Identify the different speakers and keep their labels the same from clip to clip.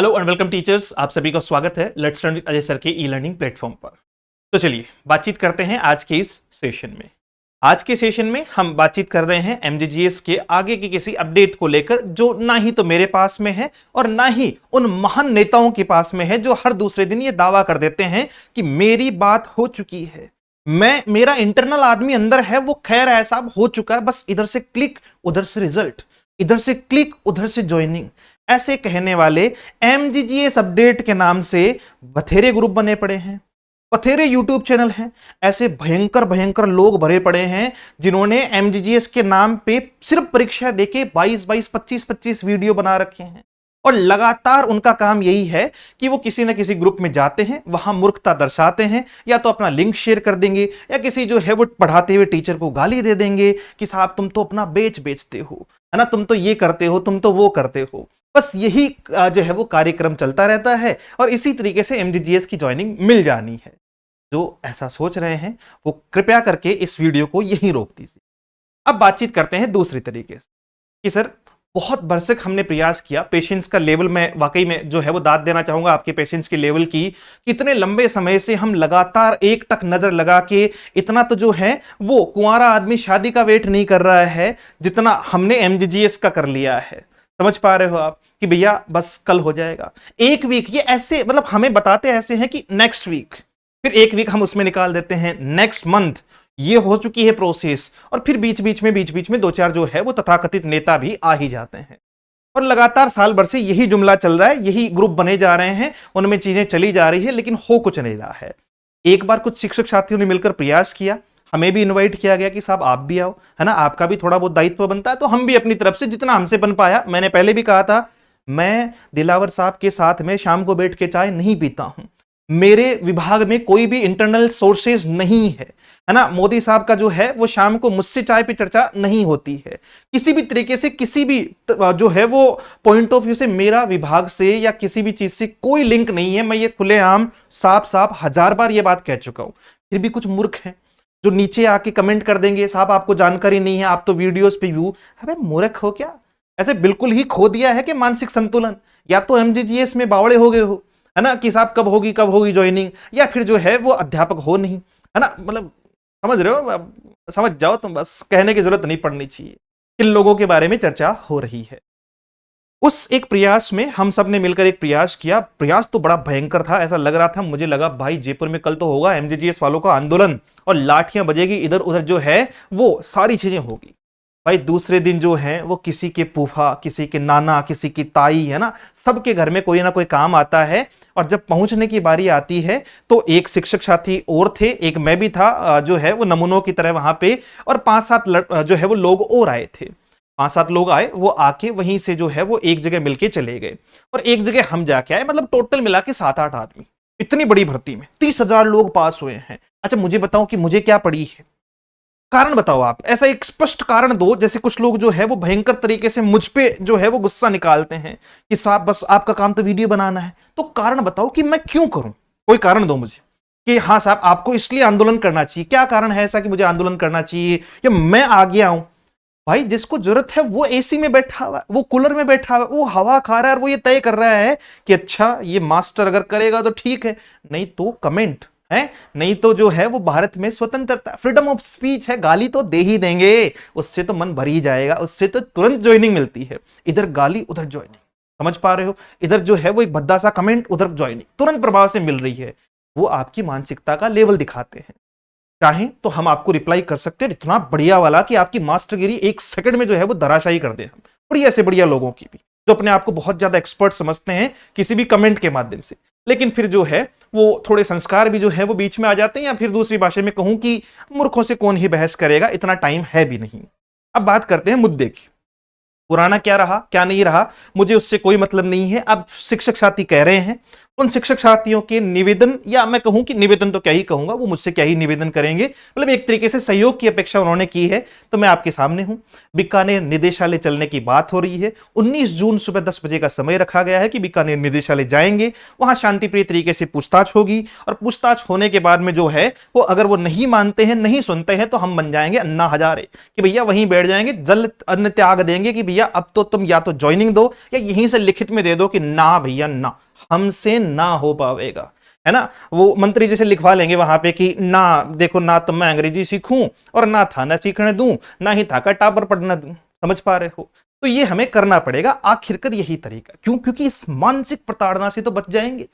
Speaker 1: Hello and welcome teachers, आप सभी का स्वागत है let's learn with Ajay sir के ई लर्निंग प्लेटफॉर्म पर। तो चलिए बातचीत करते हैं आज के इस सेशन में। आज के सेशन में हम बातचीत कर रहे हैं एमजीजीएस के आगे की किसी अपडेट को लेकर, जो ना ही तो मेरे पास में है और ना ही उन महान नेताओं के पास में है जो हर दूसरे दिन ये दावा कर देते हैं कि मेरी बात हो चुकी है, मेरा इंटरनल आदमी अंदर है, वो खैर ऐसा हो चुका है, बस इधर से क्लिक उधर से रिजल्ट, इधर से क्लिक उधर से ज्वाइनिंग। ऐसे कहने वाले एमजीजीएस अपडेट के नाम से बथेरे ग्रुप बने पड़े हैं, बथेरे यूट्यूब चैनल हैं, ऐसे भयंकर भयंकर लोग भरे पड़े हैं जिन्होंने एमजीजीएस के नाम पे सिर्फ परीक्षा देके 22-22 25-25 वीडियो बना रखे हैं। और लगातार उनका काम यही है कि वो किसी ना किसी ग्रुप में जाते हैं, वहां मूर्खता दर्शाते हैं, या तो अपना लिंक शेयर कर देंगे या किसी जो है वो पढ़ाते हुए टीचर को गाली दे देंगे कि साहब तुम तो अपना बेचते हो, है ना, तुम तो ये करते हो, तुम तो वो करते हो। बस यही जो है वो कार्यक्रम चलता रहता है और इसी तरीके से एमजीजीएस की ज्वाइनिंग मिल जानी है। जो ऐसा सोच रहे हैं वो कृपया करके इस वीडियो को यहीं रोक दीजिए। अब बातचीत करते हैं दूसरी तरीके से कि सर बहुत बरसक हमने प्रयास किया, पेशेंस का लेवल में वाकई में जो है वो दाद देना चाहूंगा आपके पेशेंस के लेवल की। कितने लंबे समय से हम लगातार एक टक नजर लगा के इतना तो जो है वो कुंवारा आदमी शादी का वेट नहीं कर रहा है जितना हमने एमजीजीएस का कर लिया है। समझ पा रहे हो आप कि भैया बस कल हो जाएगा, एक वीक, ये ऐसे मतलब हमें बताते ऐसे हैं कि नेक्स्ट वीक, फिर एक वीक हम उसमें निकाल देते हैं, नेक्स्ट मंथ ये हो चुकी है प्रोसेस, और फिर बीच बीच में दो चार जो है वो तथाकथित नेता भी आ ही जाते हैं। और लगातार साल भर से यही जुमला चल रहा है, यही ग्रुप बने जा रहे हैं, उनमें चीजें चली जा रही है, लेकिन हो कुछ नहीं रहा है। एक बार कुछ शिक्षक साथियों ने मिलकर प्रयास किया, हमें भी इनवाइट किया गया कि साहब आप भी आओ, है ना, आपका भी थोड़ा बहुत दायित्व बनता है, तो हम भी अपनी तरफ से जितना हमसे बन पाया। मैंने पहले भी कहा था, मैं दिलावर साहब के साथ में शाम को बैठ के चाय नहीं पीता हूं, मेरे विभाग में कोई भी इंटरनल सोर्सेज नहीं है ना, मोदी साहब का जो है वो शाम को मुझसे चाय पे चर्चा नहीं होती है, किसी भी तरीके से किसी भी जो है वो पॉइंट ऑफ व्यू से मेरा विभाग से या किसी भी चीज से कोई लिंक नहीं है। मैं ये खुलेआम साफ साफ 1000 बार ये बात कह चुका हूं। फिर भी कुछ मूर्ख हैं जो नीचे आके कमेंट कर देंगे, साहब आपको जानकारी नहीं है, आप तो वीडियोस पे व्यू। अबे मूर्ख हो क्या? ऐसे बिल्कुल ही खो दिया है कि मानसिक संतुलन, या तो एमजीजीएस में बावड़े हो गए हो, है ना, कि साहब कब होगी ज्वाइनिंग, या फिर जो है वो अध्यापक हो नहीं, है ना, मतलब समझ रहे हो, समझ जाओ तुम, बस कहने की जरूरत नहीं पड़नी चाहिए। किन लोगों के बारे में चर्चा हो रही है। उस एक प्रयास में हम सब ने मिलकर एक प्रयास किया, प्रयास तो बड़ा भयंकर था, ऐसा लग रहा था, मुझे लगा भाई जयपुर में कल तो होगा एमजीजीएस वालों का आंदोलन और लाठियां बजेगी, इधर उधर जो है वो सारी चीजें होगी। भाई दूसरे दिन जो है वो किसी के फूफा, किसी के नाना, किसी की ताई, है ना, सबके घर में कोई ना कोई काम आता है। और जब पहुंचने की बारी आती है तो एक शिक्षक साथी और थे, एक मैं भी था जो है वो नमूनों की तरह वहां पे, और 5-7 जो है वो लोग और आए थे, 5-7 लोग आए, वो आके वहीं से जो है वो एक जगह मिलके चले गए और एक जगह हम जाके आए, मतलब टोटल मिला के 7-8 आदमी। इतनी बड़ी भर्ती में 30,000 लोग पास हुए हैं। अच्छा मुझे बताओ कि मुझे क्या पड़ी है, कारण बताओ आप, ऐसा एक स्पष्ट कारण दो। जैसे कुछ लोग जो है वो भयंकर तरीके से मुझ पे जो है वो गुस्सा निकालते हैं कि साहब बस आपका काम तो वीडियो बनाना है, तो कारण बताओ कि मैं क्यों करूं, कोई कारण दो मुझे कि हाँ साहब आपको इसलिए आंदोलन करना चाहिए, क्या कारण है ऐसा कि मुझे आंदोलन करना चाहिए या मैं आ गया हूं। भाई जिसको जरूरत है वो एसी में बैठा हुआ है, वो कूलर में बैठा हुआ है, वो हवा खा रहा है और वो ये तय कर रहा है कि अच्छा ये मास्टर अगर करेगा तो ठीक है, नहीं तो कमेंट है, नहीं तो जो है वो भारत में स्वतंत्रता, फ्रीडम ऑफ स्पीच है, गाली तो दे ही देंगे, उससे तो मन भर ही जाएगा, उससे तो तुरंत ज्वाइनिंग मिलती है। इधर गाली उधर ज्वाइनिंग, समझ पा रहे हो, इधर जो है वो एक भद्दा सा कमेंट, उधर ज्वाइनिंग तुरंत प्रभाव से मिल रही है। वो आपकी मानसिकता का लेवल दिखाते हैं। चाहें तो हम आपको रिप्लाई कर सकते हैं इतना बढ़िया वाला कि आपकी मास्टरगिरी एक सेकंड में जो है वो धराशायी कर दे, हम बढ़िया से बढ़िया लोगों की भी, जो अपने आप को बहुत ज्यादा एक्सपर्ट समझते हैं किसी भी कमेंट के माध्यम से, लेकिन फिर जो है वो थोड़े संस्कार भी जो है वो बीच में आ जाते हैं, या फिर दूसरी भाषा में कहूं कि मूर्खों से कौन ही बहस करेगा, इतना टाइम है भी नहीं। अब बात करते हैं मुद्दे की, पुराना क्या रहा क्या नहीं रहा मुझे उससे कोई मतलब नहीं है। अब शिक्षक साथी कह रहे हैं, उन शिक्षक साथियों के निवेदन, या मैं कहूं कि निवेदन तो क्या ही कहूंगा, वो मुझसे क्या ही निवेदन करेंगे, मतलब एक तरीके से सहयोग की अपेक्षा उन्होंने की है, तो मैं आपके सामने हूं। बीकानेर निदेशालय चलने की बात हो रही है। 19 जून सुबह 10 बजे का समय रखा गया है कि बीकानेर निदेशालय जाएंगे, वहां शांतिप्रिय तरीके से पूछताछ होगी, और पूछताछ होने के बाद में जो है वो अगर वो नहीं मानते हैं, नहीं सुनते हैं, तो हम बन जाएंगे अन्ना हजारे कि भैया वहीं बैठ जाएंगे, जल अन्न त्याग देंगे कि भैया अब तो तुम या तो ज्वाइनिंग दो या यहीं से लिखित में दे दो कि ना भैया ना, हमसे ना हो पाएगा, है ना। वो मंत्री जैसे लिखवा लेंगे वहां पे कि ना देखो, ना तो मैं अंग्रेजी सीखूं और ना था ना सीखने दूं, ना ही था का टापर पढ़ना दूं, समझ पा रहे हो। तो ये हमें करना पड़ेगा, आखिरकार यही तरीका। क्यों? क्योंकि इस मानसिक प्रताड़ना से तो बच जाएंगे।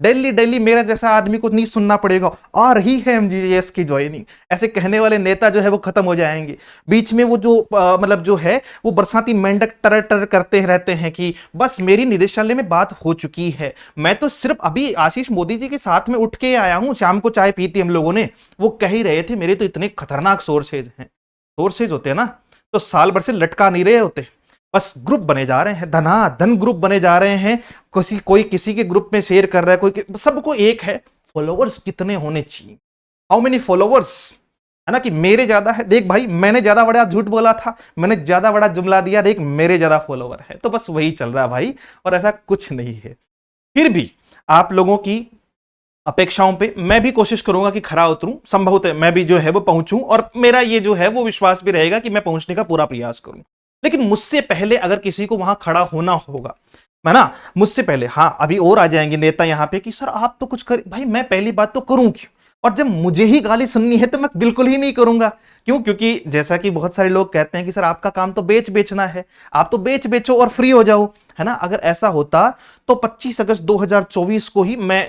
Speaker 1: डेली डेली मेरा जैसा आदमी को नहीं सुनना पड़ेगा, आ रही है एमजीएस की ज्वाइनिंग, ऐसे कहने वाले नेता जो है वो खत्म हो जाएंगे। बीच में वो जो मतलब जो है वो बरसाती मेंढक टर टर करते रहते हैं कि बस मेरी निदेशालय में बात हो चुकी है, मैं तो सिर्फ अभी आशीष मोदी जी के साथ में उठ के आया हूं, शाम को चाय पी थी हम लोगों ने, वो कह ही रहे थे मेरे तो इतने खतरनाक सोर्सेज हैं। सोर्सेज होते हैं ना तो साल भर से लटका नहीं रहे होते, बस ग्रुप बने जा रहे हैं, धनाधन ग्रुप बने जा रहे हैं, कोई किसी के ग्रुप में शेयर कर रहा है, कोई सबको एक है, फॉलोवर्स कितने होने चाहिए, हाउ मेनी फॉलोवर्स, है ना, कि मेरे ज्यादा है, देख भाई मैंने ज्यादा बड़ा झूठ बोला था, मैंने ज्यादा बड़ा जुमला दिया, देख मेरे ज्यादा फॉलोवर है, तो बस वही चल रहा है भाई, और ऐसा कुछ नहीं है। फिर भी आप लोगों की अपेक्षाओं पे मैं भी कोशिश करूंगा कि खरा उतरूं, संभवतः मैं भी जो है वो पहुंचूं, और मेरा ये जो है वो विश्वास भी रहेगा कि मैं पहुंचने का पूरा प्रयास करूं। लेकिन मुझसे पहले अगर किसी को वहां खड़ा होना होगा, है ना, मुझसे पहले, हाँ अभी और आ जाएंगे नेता यहां पे कि सर आप तो कुछ कर, भाई मैं पहली बात तो करूं क्यों, और जब मुझे ही गाली सुननी है तो मैं बिल्कुल ही नहीं करूंगा। क्यों? क्योंकि जैसा कि बहुत सारे लोग कहते हैं कि सर आपका काम तो बेचना है, आप तो बेचो और फ्री हो जाओ, है ना। अगर ऐसा होता तो 25 अगस्त 2024 को ही मैं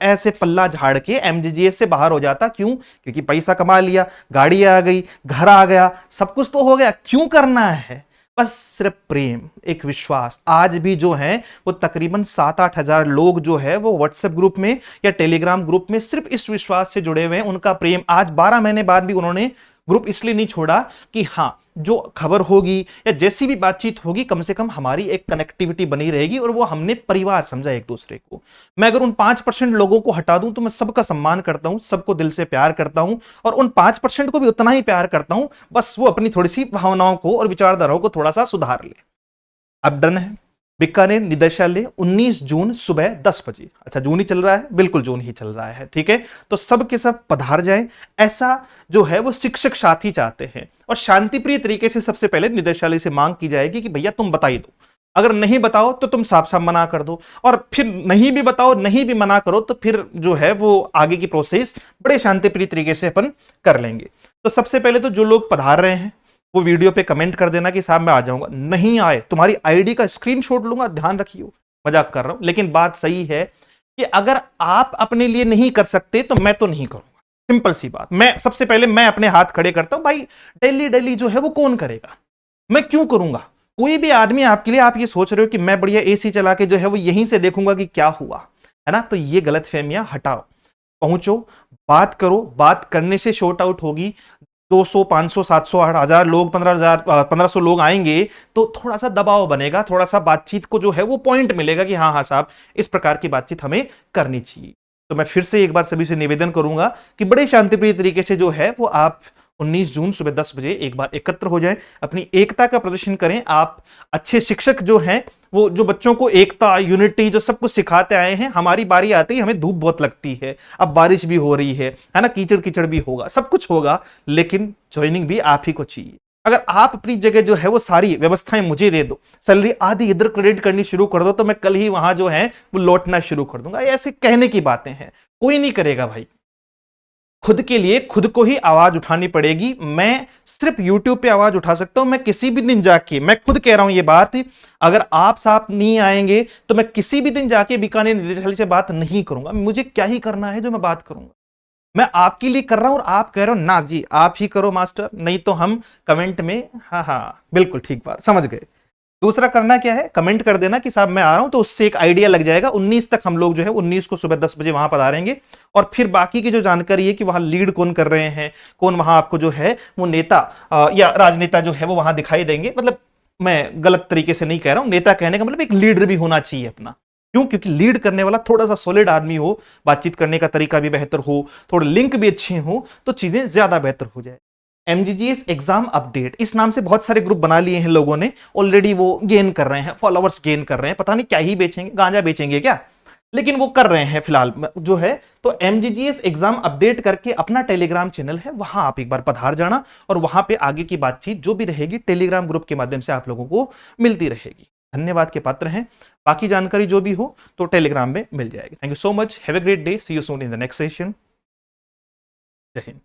Speaker 1: ऐसे पल्ला झाड़ के एमजीजीएस से बाहर हो जाता। क्यों? क्योंकि पैसा कमा लिया, गाड़ी आ गई, घर आ गया, सब कुछ तो हो गया, क्यों करना है? बस सिर्फ प्रेम, एक विश्वास। आज भी जो है वो तकरीबन 7-8 हजार लोग जो है वो व्हाट्सएप ग्रुप में या टेलीग्राम ग्रुप में सिर्फ इस विश्वास से जुड़े हुए हैं। उनका प्रेम आज 12 महीने बाद भी उन्होंने ग्रुप इसलिए नहीं छोड़ा कि हाँ जो खबर होगी या जैसी भी बातचीत होगी कम से कम हमारी एक कनेक्टिविटी बनी रहेगी, और वो हमने परिवार समझा एक दूसरे को। मैं अगर उन 5% लोगों को हटा दूं तो मैं सबका सम्मान करता हूं, सबको दिल से प्यार करता हूं, और उन 5% को भी उतना ही प्यार करता हूं, बस वो अपनी थोड़ी सी भावनाओं को और विचारधाराओं को थोड़ा सा सुधार ले। अब डन है। बीकानेर निदेशालय 19 जून सुबह 10 बजे। अच्छा जून ही चल रहा है, बिल्कुल जून ही चल रहा है, ठीक है। तो सब के सब पधार जाएं, ऐसा जो है वो शिक्षक साथी चाहते हैं। और शांतिप्रिय तरीके से सबसे पहले निदेशालय से मांग की जाएगी कि भैया तुम बता ही दो, अगर नहीं बताओ तो तुम साफ साफ मना कर दो, और फिर नहीं भी बताओ, नहीं भी मना करो, तो फिर जो है वो आगे की प्रोसेस बड़े शांतिप्रिय तरीके से अपन कर लेंगे। तो सबसे पहले तो जो लोग पधार रहे हैं वो वीडियो पे कमेंट कर देना कि साहब मैं आ जाऊंगा, नहीं आए तुम्हारी आईडी का स्क्रीनशॉट लूंगा, ध्यान रखियो, मजाक कर रहा हूं। लेकिन बात सही है कि अगर आप अपने लिए नहीं कर सकते तो मैं तो नहीं करूंगा, सिंपल सी बात। मैं सबसे पहले मैं अपने हाथ खड़े करता हूं भाई, डेली डेली जो है वो कौन करेगा, मैं क्यों करूंगा। कोई भी आदमी आपके लिए, आप ये सोच रहे हो कि मैं बढ़िया एसी चला के जो है वो यहीं से देखूंगा कि क्या हुआ, है ना, तो ये गलत फहमियां हटाओ, पहुंचो, बात करो, बात करने से शॉर्ट आउट होगी। 200, 500, 700, 8,000 लोग, 15,000, 1500 लोग आएंगे तो थोड़ा सा दबाव बनेगा, थोड़ा सा बातचीत को जो है वो पॉइंट मिलेगा कि हाँ हाँ साहब इस प्रकार की बातचीत हमें करनी चाहिए। तो मैं फिर से एक बार सभी से निवेदन करूंगा कि बड़े शांतिप्रिय तरीके से जो है वो आप 19 जून सुबह 10 बजे एक बार एकत्र हो जाएं, अपनी एकता का प्रदर्शन करें। आप अच्छे शिक्षक जो हैं, वो जो बच्चों को एकता, यूनिटी जो सब कुछ सिखाते आए हैं, हमारी बारी आती ही हमें धूप बहुत लगती है, अब बारिश भी हो रही है ना, कीचड़ कीचड़ भी होगा, सब कुछ होगा, लेकिन ज्वाइनिंग भी आप ही को चाहिए। अगर आप अपनी जगह जो है वो सारी व्यवस्थाएं मुझे दे दो, सैलरी आधी इधर क्रेडिट करनी शुरू कर दो, तो मैं कल ही वहां जो है वो लौटना शुरू कर दूंगा। ऐसे कहने की बातें हैं, कोई नहीं करेगा भाई। खुद के लिए खुद को ही आवाज उठानी पड़ेगी। मैं सिर्फ YouTube पे आवाज उठा सकता हूं, मैं किसी भी दिन जाके, मैं खुद कह रहा हूं ये बात, अगर आप साहब नहीं आएंगे तो मैं किसी भी दिन जाके बीकानेर निदेशालय से बात नहीं करूंगा। मुझे क्या ही करना है जो मैं बात करूंगा, मैं आपके लिए कर रहा हूं और आप कह रहे हो ना जी आप ही करो मास्टर, नहीं तो हम कमेंट में हाँ हाँ बिल्कुल ठीक बात समझ गए। दूसरा करना क्या है, कमेंट कर देना कि साहब मैं आ रहा हूं, तो उससे एक आइडिया लग जाएगा। 19 तक हम लोग जो है 19 को सुबह 10 बजे वहां पर आ रहेंगे, और फिर बाकी की जो जानकारी है कि वहां लीड कौन कर रहे हैं, कौन वहां आपको जो है वो नेता या राजनेता जो है वो वहां दिखाई देंगे। मतलब मैं गलत तरीके से नहीं कह रहा हूं, नेता कहने का मतलब एक लीडर भी होना चाहिए अपना, क्यों? क्योंकि लीड करने वाला थोड़ा सा सॉलिड आदमी हो, बातचीत करने का तरीका भी बेहतर हो, थोड़े लिंक भी अच्छे हो, तो चीजें ज्यादा बेहतर हो जाए। एमजीजीएस एग्जाम अपडेट, इस नाम से बहुत सारे ग्रुप बना लिए हैं लोगों ने, ऑलरेडी वो गेन कर रहे हैं, फॉलोअर्स गेन कर रहे हैं, पता नहीं क्या ही बेचेंगे, गांजा बेचेंगे क्या, लेकिन वो कर रहे हैं फिलहाल जो है। तो एमजीजीएस एग्जाम अपडेट करके अपना टेलीग्राम चैनल है, वहां आप एक बार पधार जाना, और वहां पे आगे की बातचीत जो भी रहेगी टेलीग्राम ग्रुप के माध्यम से आप लोगों को मिलती रहेगी। धन्यवाद के पात्र हैं। बाकी जानकारी जो भी हो तो टेलीग्राम में मिल जाएगी। Thank you so much, have a great day, see you soon in the next session. जय हिंद।